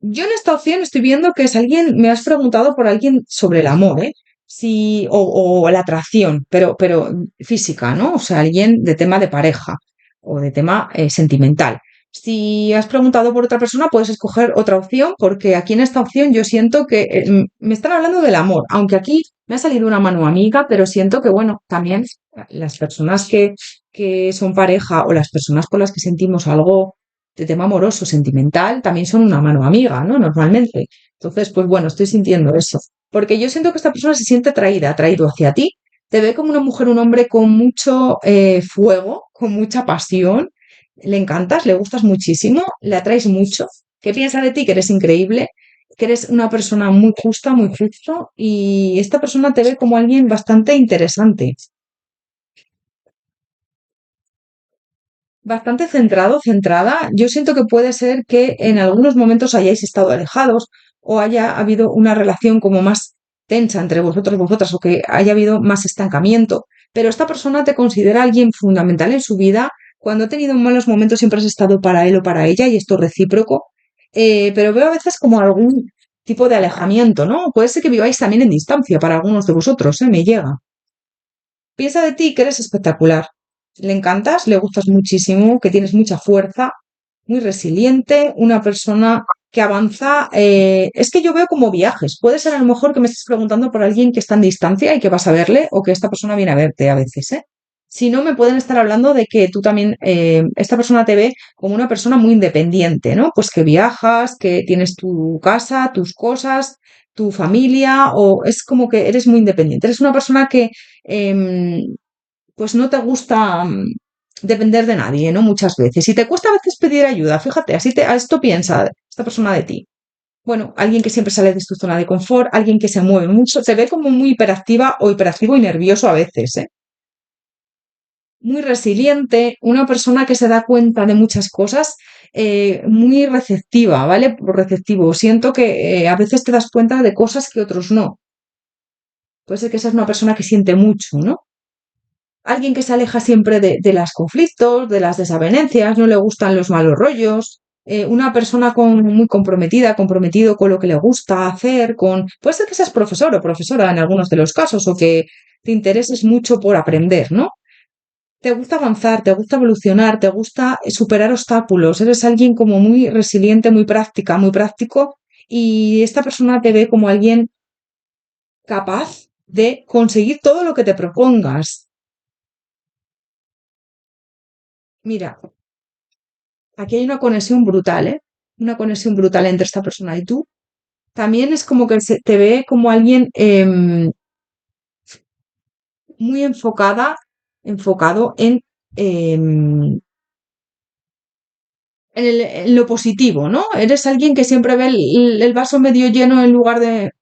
Yo en esta opción estoy viendo que es alguien, me has preguntado por alguien sobre el amor, ¿eh? Sí, o la atracción, pero física, ¿no? O sea, alguien de tema de pareja o de tema sentimental. Si has preguntado por otra persona, puedes escoger otra opción, porque aquí en esta opción yo siento que me están hablando del amor, aunque aquí me ha salido una mano amiga, pero siento que, bueno, también las personas que son pareja o las personas con las que sentimos algo de tema amoroso, sentimental, también son una mano amiga, ¿no? Normalmente. Entonces, pues bueno, estoy sintiendo eso. Porque yo siento que esta persona se siente atraída, atraído hacia ti, te ve como una mujer, un hombre con mucho fuego, con mucha pasión, le encantas, le gustas muchísimo, le atraes mucho, que piensa de ti que eres increíble, que eres una persona muy justa, muy justo, y esta persona te ve como alguien bastante interesante. Bastante centrado, centrada. Yo siento que puede ser que en algunos momentos hayáis estado alejados o haya habido una relación como más tensa entre vosotros, vosotras, o que haya habido más estancamiento. Pero esta persona te considera alguien fundamental en su vida. Cuando ha tenido malos momentos siempre has estado para él o para ella y esto es recíproco. Pero veo a veces como algún tipo de alejamiento, ¿no? Puede ser que viváis también en distancia para algunos de vosotros, ¿eh? Me llega. Piensa de ti que eres espectacular. Le encantas, le gustas muchísimo, que tienes mucha fuerza, muy resiliente, una persona que avanza. Es que yo veo como viajes. Puede ser a lo mejor que me estés preguntando por alguien que está en distancia y que vas a verle o que esta persona viene a verte a veces, ¿eh? Si no, me pueden estar hablando de que tú también, esta persona te ve como una persona muy independiente, ¿no? Pues que viajas, que tienes tu casa, tus cosas, tu familia, o es como que eres muy independiente. Eres una persona que pues no te gusta depender de nadie, ¿no? Muchas veces. Y te cuesta a veces pedir ayuda, fíjate, a esto piensa esta persona de ti. Bueno, alguien que siempre sale de su zona de confort, alguien que se mueve mucho, te ve como muy hiperactiva o hiperactivo y nervioso a veces, ¿eh? Muy resiliente, una persona que se da cuenta de muchas cosas, muy receptiva, ¿vale? Receptivo. Siento que a veces te das cuenta de cosas que otros no. Puede ser que seas una persona que siente mucho, ¿no? Alguien que se aleja siempre de los conflictos, de las desavenencias, no le gustan los malos rollos, una persona muy comprometida, comprometido con lo que le gusta hacer, puede ser que seas profesor o profesora en algunos de los casos, o que te intereses mucho por aprender, ¿no? Te gusta avanzar, te gusta evolucionar, te gusta superar obstáculos, eres alguien como muy resiliente, muy práctica, muy práctico, y esta persona te ve como alguien capaz de conseguir todo lo que te propongas. Mira, aquí hay una conexión brutal, ¿eh? Una conexión brutal entre esta persona y tú. También es como que te ve como alguien muy enfocado en lo positivo, ¿no? Eres alguien que siempre ve el vaso medio lleno en lugar de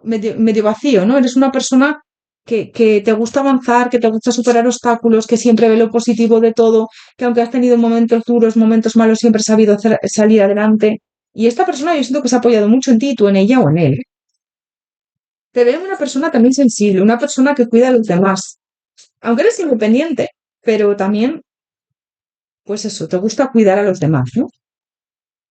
medio vacío, ¿no? Eres una persona que te gusta avanzar, que te gusta superar obstáculos, que siempre ve lo positivo de todo, que aunque has tenido momentos duros, momentos malos, siempre has sabido salir adelante. Y esta persona yo siento que se ha apoyado mucho en ti, tú en ella o en él. Te veo una persona también sensible, una persona que cuida a los demás. Aunque eres independiente, pero también, pues eso, te gusta cuidar a los demás, ¿no?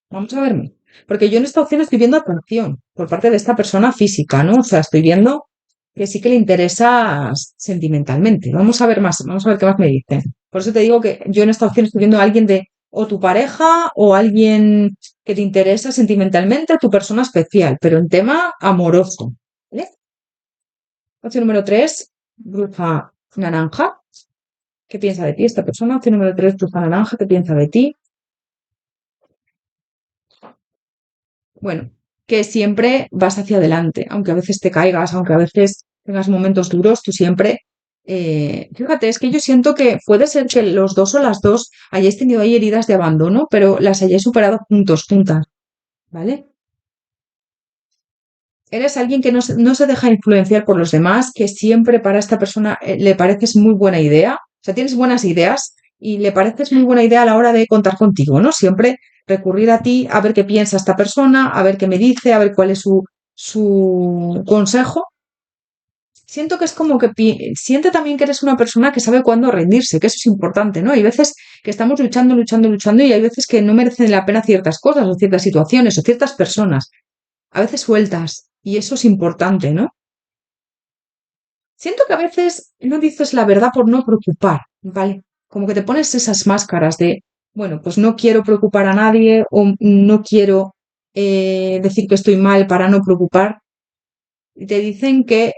Vamos a verme. Porque yo en esta opción estoy viendo atracción por parte de esta persona física, ¿no? O sea, estoy viendo que sí que le interesa sentimentalmente. Vamos a ver más, vamos a ver qué más me dicen. Por eso te digo que yo en esta opción estoy viendo a alguien de o tu pareja o alguien que te interesa sentimentalmente, tu persona especial, pero en tema amoroso. ¿Vale? Opción número 3, bruja naranja. ¿Qué piensa de ti esta persona? Opción número 3, bruja naranja. ¿Qué piensa de ti? Bueno, que siempre vas hacia adelante, aunque a veces te caigas, aunque a veces tengas momentos duros, tú siempre... fíjate, es que yo siento que puede ser que los dos o las dos hayáis tenido ahí heridas de abandono, pero las hayáis superado juntos, juntas, ¿vale? Eres alguien que no se deja influenciar por los demás, que siempre para esta persona le pareces muy buena idea, o sea, tienes buenas ideas y le pareces muy buena idea a la hora de contar contigo, ¿no? Siempre recurrir a ti a ver qué piensa esta persona, a ver qué me dice, a ver cuál es su consejo. Siento que es como que siente también que eres una persona que sabe cuándo rendirse, que eso es importante, ¿no? Hay veces que estamos luchando, luchando, luchando y hay veces que no merecen la pena ciertas cosas o ciertas situaciones o ciertas personas. A veces sueltas y eso es importante, ¿no? Siento que a veces no dices la verdad por no preocupar, ¿vale? Como que te pones esas máscaras de, bueno, pues no quiero preocupar a nadie o no quiero decir que estoy mal para no preocupar. Y te dicen que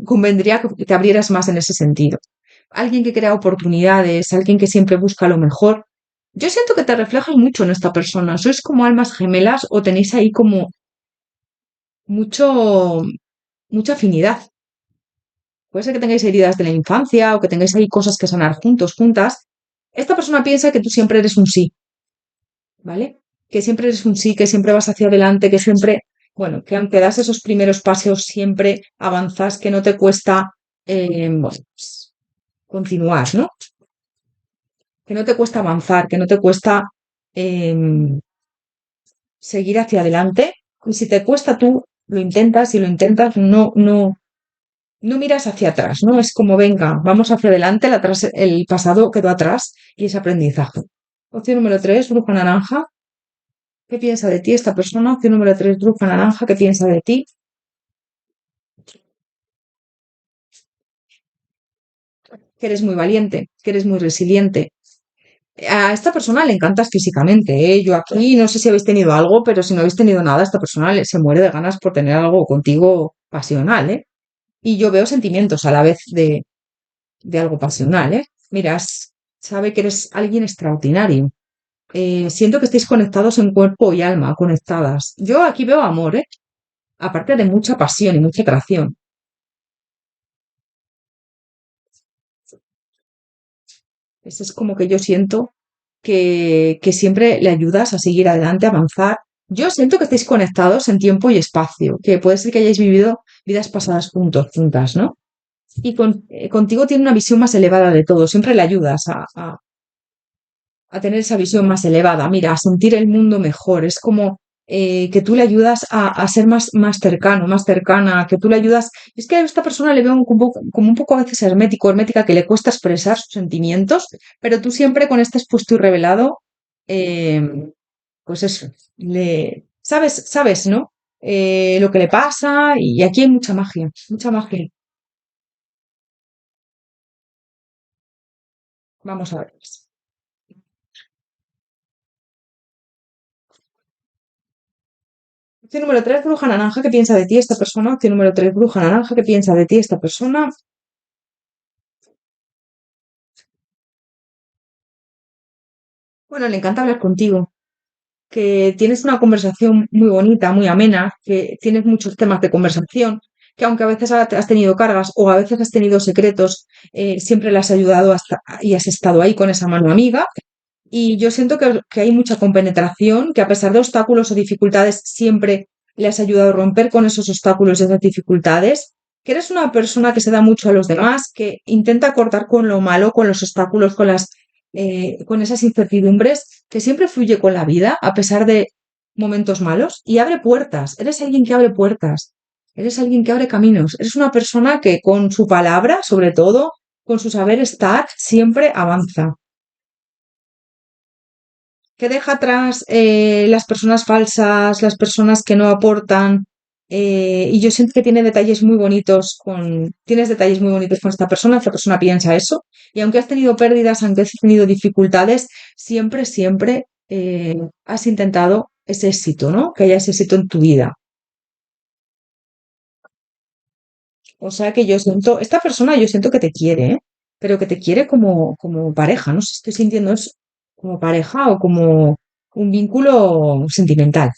convendría que te abrieras más en ese sentido. Alguien que crea oportunidades, alguien que siempre busca lo mejor, Yo siento que te reflejas mucho en esta persona. Sois como almas gemelas o tenéis ahí como mucho, mucha afinidad. Puede ser que tengáis heridas de la infancia o que tengáis ahí cosas que sanar juntos, juntas. Esta persona piensa que tú siempre eres un sí, ¿vale? Que siempre eres un sí, que siempre vas hacia adelante, que siempre, bueno, que aunque das esos primeros pasos, siempre avanzas, que no te cuesta bueno, pues, continuar, ¿no? Que no te cuesta avanzar, que no te cuesta em, seguir hacia adelante. Y si te cuesta, tú lo intentas y lo intentas, no miras hacia atrás, ¿no? Es como, venga, vamos hacia adelante, el pasado quedó atrás y es aprendizaje. Opción número 3, bruja naranja. ¿Qué piensa de ti esta persona? Opción número 3, bruja naranja. ¿Qué piensa de ti? Que eres muy valiente, que eres muy resiliente. A esta persona le encantas físicamente, ¿eh? Yo aquí no sé si habéis tenido algo, pero si no habéis tenido nada, esta persona se muere de ganas por tener algo contigo pasional, ¿eh? Y yo veo sentimientos a la vez de algo pasional, ¿eh? Miras, sabe que eres alguien extraordinario. Siento que estáis conectados en cuerpo y alma, conectadas. Yo aquí veo amor, ¿eh? Aparte de mucha pasión y mucha atracción. Eso es como que yo siento que siempre le ayudas a seguir adelante, a avanzar. Yo siento que estáis conectados en tiempo y espacio, que puede ser que hayáis vivido vidas pasadas juntos, juntas, ¿no? Y contigo tiene una visión más elevada de todo, siempre le ayudas a tener esa visión más elevada, mira, a sentir el mundo mejor. Es como que tú le ayudas a ser más cercano, más cercana, que tú le ayudas. Es que a esta persona le veo como un poco a veces hermético, hermética, que le cuesta expresar sus sentimientos, pero tú siempre con este expuesto y revelado, eh, pues eso, sabes, ¿no? Lo que le pasa y aquí hay mucha magia, mucha magia. Vamos a ver. Opción número 3, bruja naranja, ¿qué piensa de ti esta persona? Opción número 3, bruja naranja, ¿qué piensa de ti esta persona? Bueno, le encanta hablar contigo, que tienes una conversación muy bonita, muy amena, que tienes muchos temas de conversación, que aunque a veces has tenido cargas o a veces has tenido secretos, siempre le has ayudado hasta y has estado ahí con esa mano amiga. Y yo siento que hay mucha compenetración, que a pesar de obstáculos o dificultades, siempre le has ayudado a romper con esos obstáculos y esas dificultades, que eres una persona que se da mucho a los demás, que intenta cortar con lo malo, con los obstáculos, con esas incertidumbres, que siempre fluye con la vida, a pesar de momentos malos, y abre puertas. Eres alguien que abre puertas, eres alguien que abre caminos, eres una persona que con su palabra, sobre todo, con su saber estar, siempre avanza, que deja atrás las personas falsas, las personas que no aportan. Y yo siento que tienes detalles muy bonitos con esta persona piensa eso. Y aunque has tenido pérdidas, aunque has tenido dificultades, siempre has intentado ese éxito, ¿no? Que haya ese éxito en tu vida. O sea que esta persona yo siento que te quiere, ¿eh? Pero que te quiere como pareja, no sé si estoy sintiendo eso como pareja o como un vínculo sentimental.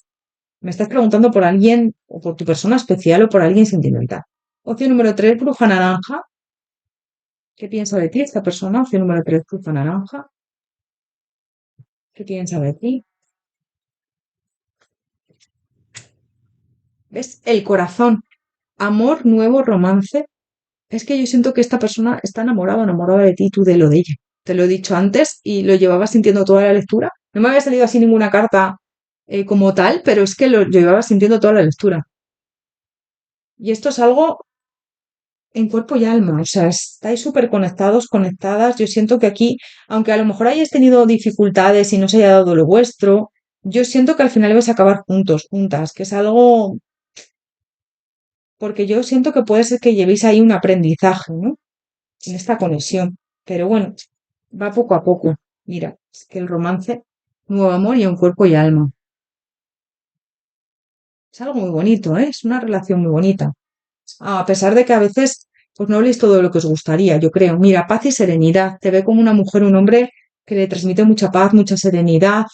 Me estás preguntando por alguien o por tu persona especial o por alguien sentimental. Opción número 3, bruja naranja. ¿Qué piensa de ti esta persona? Opción número 3, bruja naranja. ¿Qué piensa de ti? ¿Ves? El corazón. Amor, nuevo, romance. Es que yo siento que esta persona está enamorada de ti y tú de lo de ella. Te lo he dicho antes y lo llevaba sintiendo toda la lectura. No me había salido así ninguna carta como tal, pero es que lo llevaba sintiendo toda la lectura. Y esto es algo en cuerpo y alma, o sea, estáis súper conectados, conectadas. Yo siento que aquí, aunque a lo mejor hayáis tenido dificultades y no se haya dado lo vuestro, yo siento que al final vais a acabar juntos, juntas, que es algo, porque yo siento que puede ser que llevéis ahí un aprendizaje, ¿no? En esta conexión. Pero bueno, va poco a poco. Mira, es que el romance, nuevo amor y un cuerpo y alma. Es algo muy bonito, ¿eh? Es una relación muy bonita. A pesar de que a veces pues no habléis todo lo que os gustaría, yo creo. Mira, paz y serenidad. Te ve como una mujer, un hombre que le transmite mucha paz, mucha serenidad.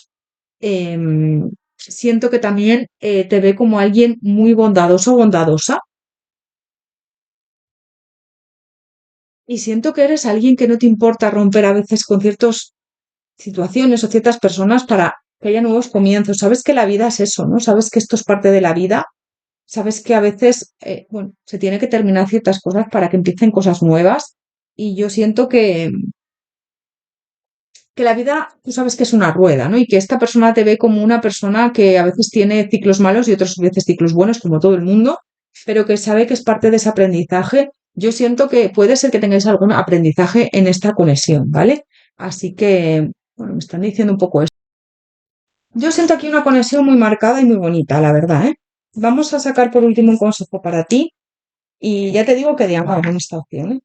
Siento que también te ve como alguien muy bondadoso o bondadosa y siento que eres alguien que no te importa romper a veces con ciertas situaciones o ciertas personas para que haya nuevos comienzos. Sabes que la vida es eso, ¿no? Sabes que esto es parte de la vida. Sabes que a veces, bueno, se tiene que terminar ciertas cosas para que empiecen cosas nuevas. Y yo siento que la vida, tú sabes que es una rueda, ¿no? Y que esta persona te ve como una persona que a veces tiene ciclos malos y otras veces ciclos buenos, como todo el mundo, pero que sabe que es parte de ese aprendizaje. Yo siento que puede ser que tengáis algún aprendizaje en esta conexión, ¿vale? Así que, bueno, me están diciendo un poco esto. Yo siento aquí una conexión muy marcada y muy bonita, la verdad, ¿eh? Vamos a sacar por último un consejo para ti y ya te digo que de amor en esta opción, ¿eh?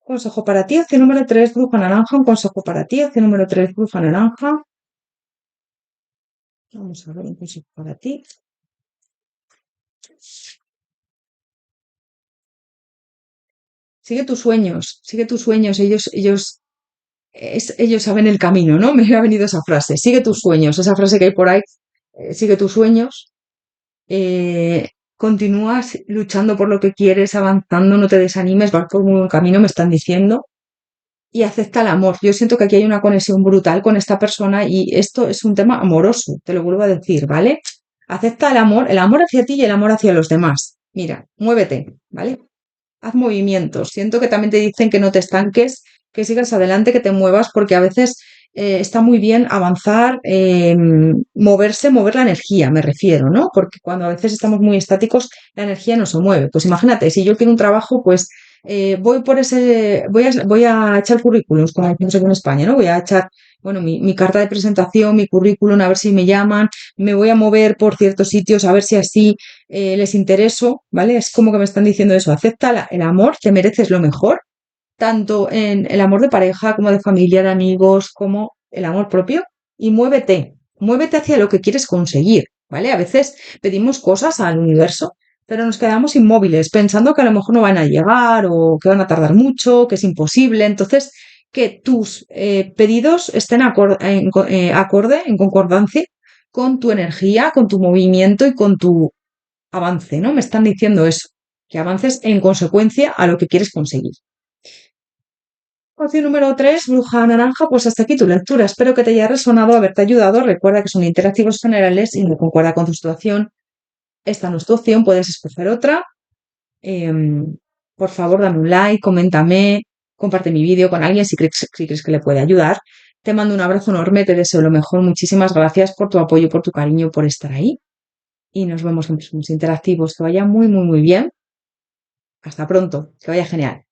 Consejo para ti, acción número 3, bruja naranja. Un consejo para ti, acción número 3, bruja naranja. Vamos a ver un consejo para ti. Sigue tus sueños. Ellos saben el camino, ¿no? Me ha venido esa frase. Sigue tus sueños, esa frase que hay por ahí. Sigue tus sueños. Continúas luchando por lo que quieres, avanzando, no te desanimes, vas por un buen camino, me están diciendo. Y acepta el amor. Yo siento que aquí hay una conexión brutal con esta persona y esto es un tema amoroso, te lo vuelvo a decir, ¿vale? Acepta el amor hacia ti y el amor hacia los demás. Mira, muévete, ¿vale? Haz movimientos. Siento que también te dicen que no te estanques, que sigas adelante, que te muevas, porque a veces está muy bien avanzar, moverse, mover la energía, me refiero, ¿no? Porque cuando a veces estamos muy estáticos, la energía no se mueve. Pues imagínate, si yo quiero un trabajo, pues voy a echar currículums, como decimos aquí en España, ¿no? Voy a echar, bueno, mi carta de presentación, mi currículum, a ver si me llaman, me voy a mover por ciertos sitios, a ver si así les intereso, ¿vale? Es como que me están diciendo eso, acepta el amor, te mereces lo mejor, tanto en el amor de pareja como de familia, de amigos, como el amor propio, y muévete hacia lo que quieres conseguir, ¿vale? A veces pedimos cosas al universo, pero nos quedamos inmóviles, pensando que a lo mejor no van a llegar o que van a tardar mucho, que es imposible. Entonces, que tus pedidos estén acorde, en concordancia con tu energía, con tu movimiento y con tu avance, ¿no? Me están diciendo eso, que avances en consecuencia a lo que quieres conseguir. Opción número 3, bruja naranja, pues hasta aquí tu lectura. Espero que te haya resonado, haberte ayudado. Recuerda que son interactivos generales y no concuerda con tu situación. Esta no es tu opción, puedes escoger otra. Por favor, dame un like, coméntame, comparte mi vídeo con alguien si crees que le puede ayudar. Te mando un abrazo enorme, te deseo lo mejor. Muchísimas gracias por tu apoyo, por tu cariño, por estar ahí. Y nos vemos en próximos interactivos. Que vaya muy, muy, muy bien. Hasta pronto. Que vaya genial.